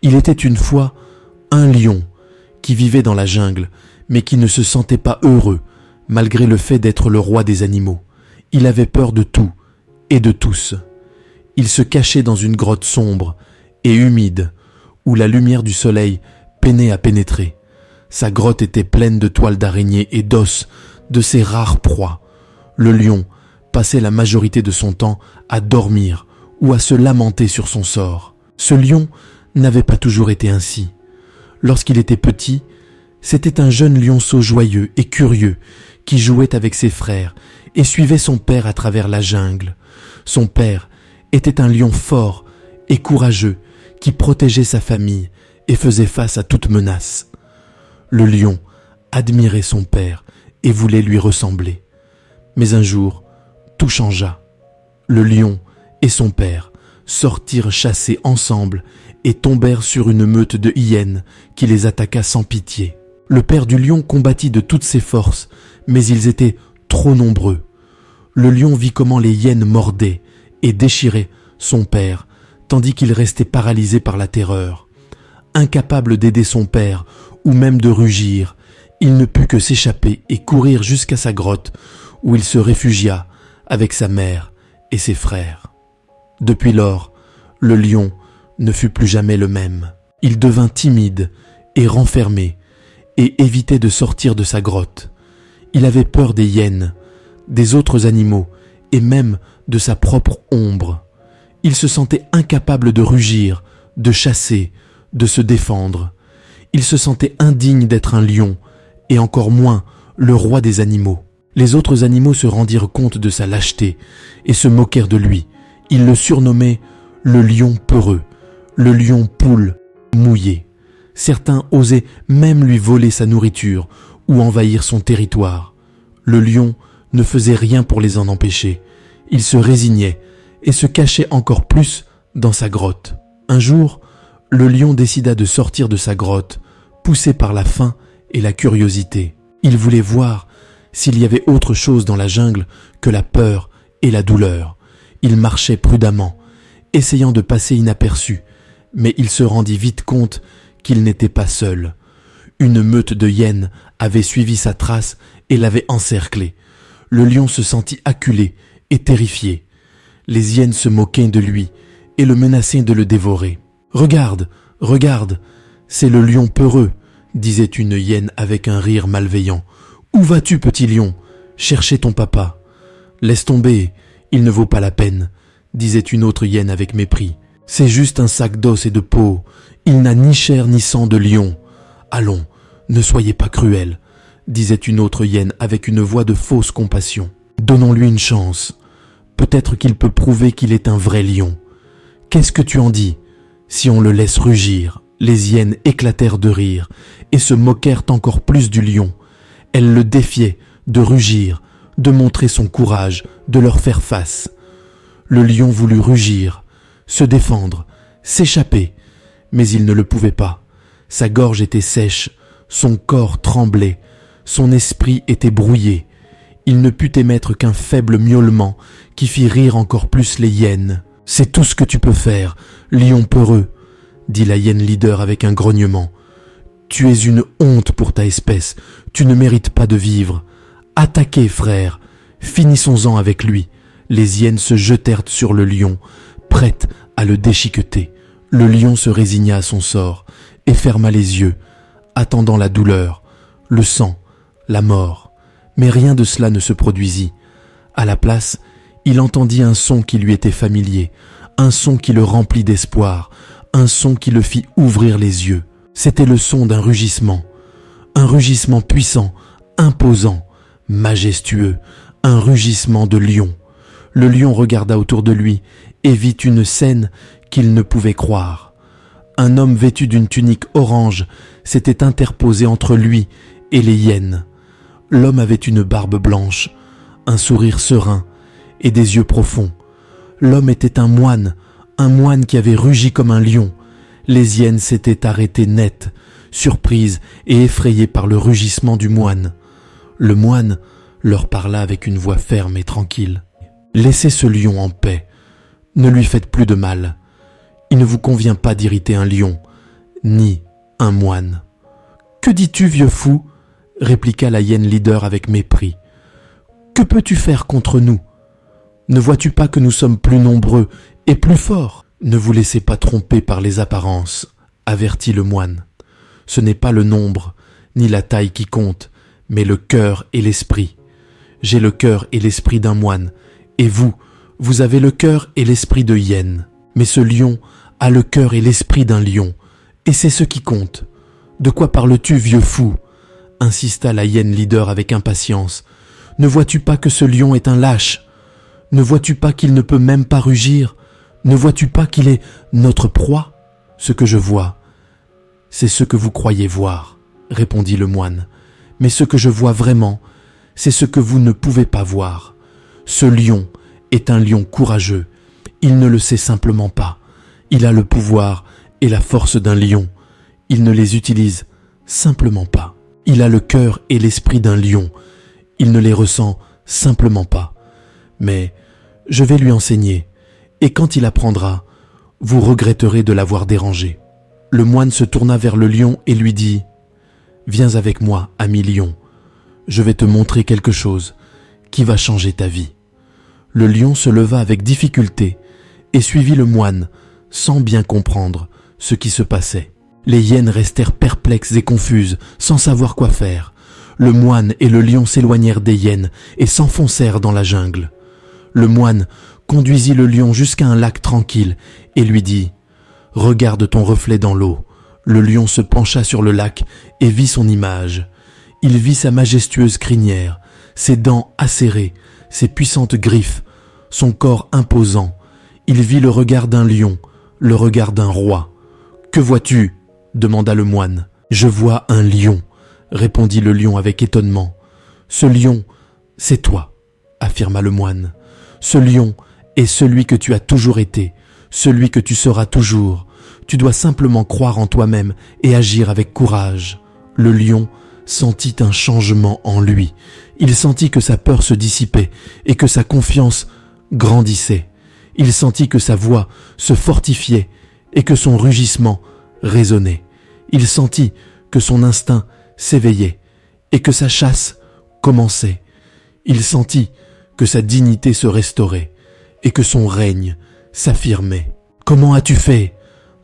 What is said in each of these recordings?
Il était une fois un lion qui vivait dans la jungle, mais qui ne se sentait pas heureux, malgré le fait d'être le roi des animaux. Il avait peur de tout et de tous. Il se cachait dans une grotte sombre et humide, où la lumière du soleil peinait à pénétrer. Sa grotte était pleine de toiles d'araignées et d'os, de ses rares proies. Le lion passait la majorité de son temps à dormir ou à se lamenter sur son sort. Ce lion n'avait pas toujours été ainsi. Lorsqu'il était petit, c'était un jeune lionceau joyeux et curieux qui jouait avec ses frères et suivait son père à travers la jungle. Son père était un lion fort et courageux qui protégeait sa famille et faisait face à toute menace. Le lion admirait son père et voulait lui ressembler. Mais un jour, tout changea. Le lion et son père sortirent chasser ensemble et tombèrent sur une meute de hyènes qui les attaqua sans pitié. Le père du lion combattit de toutes ses forces, mais ils étaient trop nombreux. Le lion vit comment les hyènes mordaient et déchiraient son père, tandis qu'il restait paralysé par la terreur. Incapable d'aider son père, ou même de rugir, il ne put que s'échapper et courir jusqu'à sa grotte, où il se réfugia avec sa mère et ses frères. Depuis lors, le lion ne fut plus jamais le même. Il devint timide et renfermé, et évitait de sortir de sa grotte. Il avait peur des hyènes, des autres animaux, et même de sa propre ombre. Il se sentait incapable de rugir, de chasser, de se défendre. Il se sentait indigne d'être un lion, et encore moins le roi des animaux. Les autres animaux se rendirent compte de sa lâcheté et se moquèrent de lui. Ils le surnommaient le lion peureux, le lion poule mouillé. Certains osaient même lui voler sa nourriture ou envahir son territoire. Le lion ne faisait rien pour les en empêcher. Il se résignait et se cachait encore plus dans sa grotte. Un jour, le lion décida de sortir de sa grotte, poussé par la faim et la curiosité. Il voulait voir s'il y avait autre chose dans la jungle que la peur et la douleur. Il marchait prudemment, essayant de passer inaperçu, mais il se rendit vite compte qu'il n'était pas seul. Une meute de hyènes avait suivi sa trace et l'avait encerclé. Le lion se sentit acculé et terrifié. Les hyènes se moquaient de lui et le menaçaient de le dévorer. « Regarde, regarde, c'est le lion peureux », disait une hyène avec un rire malveillant. « Où vas-tu, petit lion? Chercher ton papa. »« Laisse tomber, il ne vaut pas la peine », disait une autre hyène avec mépris. « C'est juste un sac d'os et de peau. Il n'a ni chair ni sang de lion. Allons, ne soyez pas cruel, » disait une autre hyène avec une voix de fausse compassion. « Donnons-lui une chance. Peut-être qu'il peut prouver qu'il est un vrai lion. Qu'est-ce que tu en dis si on le laisse rugir ?» Les hyènes éclatèrent de rire et se moquèrent encore plus du lion. Elles le défiaient de rugir, de montrer son courage, de leur faire face. Le lion voulut rugir, se défendre, s'échapper, mais il ne le pouvait pas. Sa gorge était sèche, son corps tremblait, son esprit était brouillé. Il ne put émettre qu'un faible miaulement qui fit rire encore plus les hyènes. « C'est tout ce que tu peux faire, lion peureux », dit la hyène leader avec un grognement. « Tu es une honte pour ta espèce, tu ne mérites pas de vivre. Attaquez, frère, finissons-en avec lui. » Les hyènes se jetèrent sur le lion, prêtes à le déchiqueter. Le lion se résigna à son sort et ferma les yeux, attendant la douleur, le sang, la mort. Mais rien de cela ne se produisit. À la place, il entendit un son qui lui était familier, un son qui le remplit d'espoir, un son qui le fit ouvrir les yeux. C'était le son d'un rugissement. Un rugissement puissant, imposant, majestueux, un rugissement de lion. Le lion regarda autour de lui et vit une scène qu'il ne pouvait croire. Un homme vêtu d'une tunique orange s'était interposé entre lui et les hyènes. L'homme avait une barbe blanche, un sourire serein et des yeux profonds. L'homme était un moine qui avait rugi comme un lion. Les hyènes s'étaient arrêtées net, surprises et effrayées par le rugissement du moine. Le moine leur parla avec une voix ferme et tranquille. « Laissez ce lion en paix, ne lui faites plus de mal. Il ne vous convient pas d'irriter un lion, ni un moine. « Que dis-tu, vieux fou ?» répliqua la hyène leader avec mépris. « Que peux-tu faire contre nous? Ne vois-tu pas que nous sommes plus nombreux et plus forts? Ne vous laissez pas tromper par les apparences, avertit le moine. Ce n'est pas le nombre, ni la taille qui compte, mais le cœur et l'esprit. J'ai le cœur et l'esprit d'un moine, et vous, vous avez le cœur et l'esprit de hyène. Mais ce lion a le cœur et l'esprit d'un lion, et c'est ce qui compte. De quoi parles-tu, vieux fou? Insista la hyène leader avec impatience. Ne vois-tu pas que ce lion est un lâche? Ne vois-tu pas qu'il ne peut même pas rugir? Ne vois-tu pas qu'il est notre proie? Ce que je vois, c'est ce que vous croyez voir, répondit le moine. Mais ce que je vois vraiment, c'est ce que vous ne pouvez pas voir. Ce lion est un lion courageux. Il ne le sait simplement pas. Il a le pouvoir et la force d'un lion. Il ne les utilise simplement pas. Il a le cœur et l'esprit d'un lion. Il ne les ressent simplement pas. Mais je vais lui enseigner, et quand il apprendra, vous regretterez de l'avoir dérangé. Le moine se tourna vers le lion et lui dit « Viens avec moi, ami lion. Je vais te montrer quelque chose qui va changer ta vie. » Le lion se leva avec difficulté et suivit le moine sans bien comprendre ce qui se passait. Les hyènes restèrent perplexes et confuses, sans savoir quoi faire. Le moine et le lion s'éloignèrent des hyènes et s'enfoncèrent dans la jungle. Le moine conduisit le lion jusqu'à un lac tranquille et lui dit « Regarde ton reflet dans l'eau. » Le lion se pencha sur le lac et vit son image. Il vit sa majestueuse crinière, ses dents acérées, ses puissantes griffes, son corps imposant. Il vit le regard d'un lion, le regard d'un roi. « Que vois-tu » demanda le moine. « Je vois un lion » répondit le lion avec étonnement. « Ce lion, c'est toi » affirma le moine. « Ce lion est celui que tu as toujours été, celui que tu seras toujours. Tu dois simplement croire en toi-même et agir avec courage. » Le lion sentit un changement en lui. Il sentit que sa peur se dissipait et que sa confiance grandissait. Il sentit que sa voix se fortifiait et que son rugissement résonnait. Il sentit que son instinct s'éveillait et que sa chasse commençait. Il sentit que sa dignité se restaurait et que son règne s'affirmait. « Comment as-tu fait ?»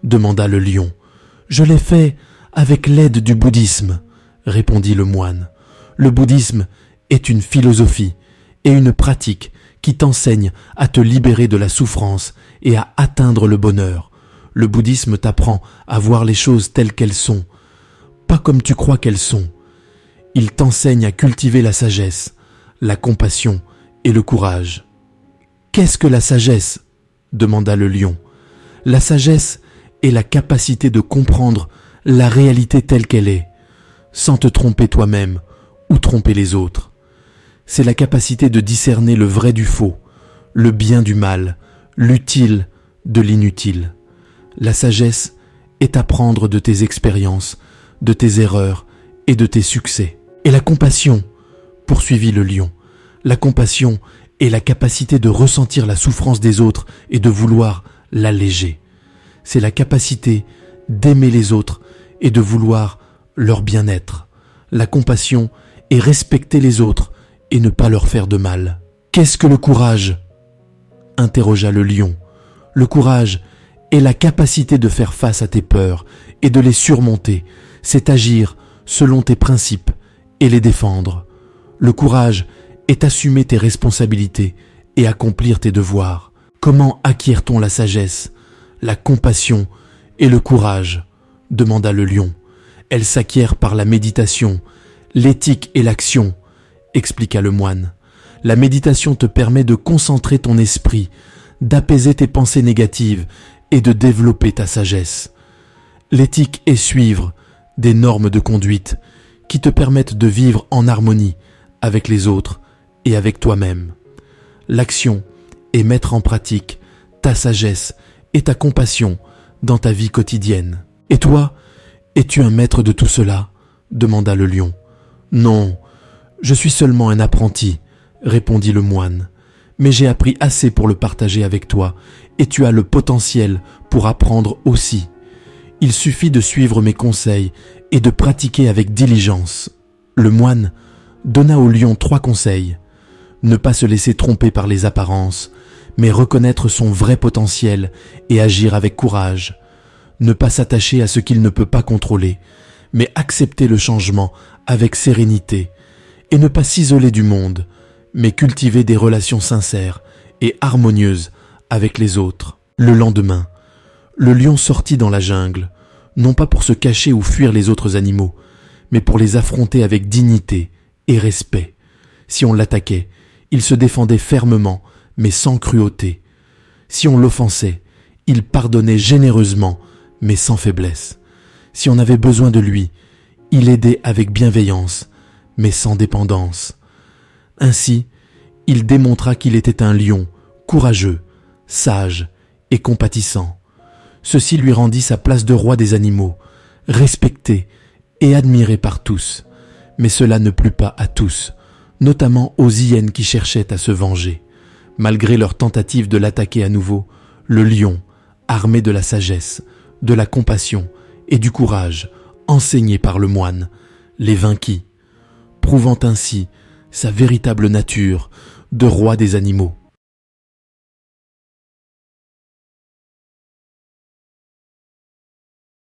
demanda le lion. « Je l'ai fait avec l'aide du bouddhisme, » répondit le moine. « Le bouddhisme est une philosophie et une pratique qui t'enseigne à te libérer de la souffrance et à atteindre le bonheur. Le bouddhisme t'apprend à voir les choses telles qu'elles sont, pas comme tu crois qu'elles sont. Il t'enseigne à cultiver la sagesse, la compassion et le courage. »« Qu'est-ce que la sagesse ?» demanda le lion. « La sagesse est la capacité de comprendre la réalité telle qu'elle est, sans te tromper toi-même ou tromper les autres. C'est la capacité de discerner le vrai du faux, le bien du mal, l'utile de l'inutile. La sagesse est apprendre de tes expériences, de tes erreurs et de tes succès. Et la compassion, poursuivit le lion, la compassion est la capacité de ressentir la souffrance des autres et de vouloir l'alléger. C'est la capacité d'aimer les autres et de vouloir leur bien-être. La compassion est respecter les autres et ne pas leur faire de mal. « Qu'est-ce que le courage ?» interrogea le lion. « Le courage est la capacité de faire face à tes peurs et de les surmonter. C'est agir selon tes principes et les défendre. Le courage est assumer tes responsabilités et accomplir tes devoirs. Comment acquiert-on la sagesse, la compassion et le courage ?» demanda le lion. « Elle s'acquiert par la méditation, l'éthique et l'action, » expliqua le moine. « La méditation te permet de concentrer ton esprit, d'apaiser tes pensées négatives et de développer ta sagesse. L'éthique est suivre des normes de conduite qui te permettent de vivre en harmonie avec les autres et avec toi-même. L'action est mettre en pratique ta sagesse et ta compassion dans ta vie quotidienne. Et toi, es-tu un maître de tout cela ? demanda le lion. Non, je suis seulement un apprenti, répondit le moine. Mais j'ai appris assez pour le partager avec toi, et tu as le potentiel pour apprendre aussi. Il suffit de suivre mes conseils et de pratiquer avec diligence. » Le moine donna au lion 3 conseils. Ne pas se laisser tromper par les apparences, mais reconnaître son vrai potentiel et agir avec courage. Ne pas s'attacher à ce qu'il ne peut pas contrôler, mais accepter le changement avec sérénité. Et ne pas s'isoler du monde, mais cultiver des relations sincères et harmonieuses avec les autres. Le lendemain, le lion sortit dans la jungle, non pas pour se cacher ou fuir les autres animaux, mais pour les affronter avec dignité et respect. Si on l'attaquait, il se défendait fermement, mais sans cruauté. Si on l'offensait, il pardonnait généreusement, mais sans faiblesse. Si on avait besoin de lui, il aidait avec bienveillance, mais sans dépendance. Ainsi, il démontra qu'il était un lion, courageux, sage et compatissant. Ceci lui rendit sa place de roi des animaux, respecté et admiré par tous. Mais cela ne plut pas à tous, notamment aux hyènes qui cherchaient à se venger. Malgré leur tentative de l'attaquer à nouveau, le lion, armé de la sagesse, de la compassion et du courage enseignés par le moine, les vainquit, prouvant ainsi sa véritable nature de roi des animaux.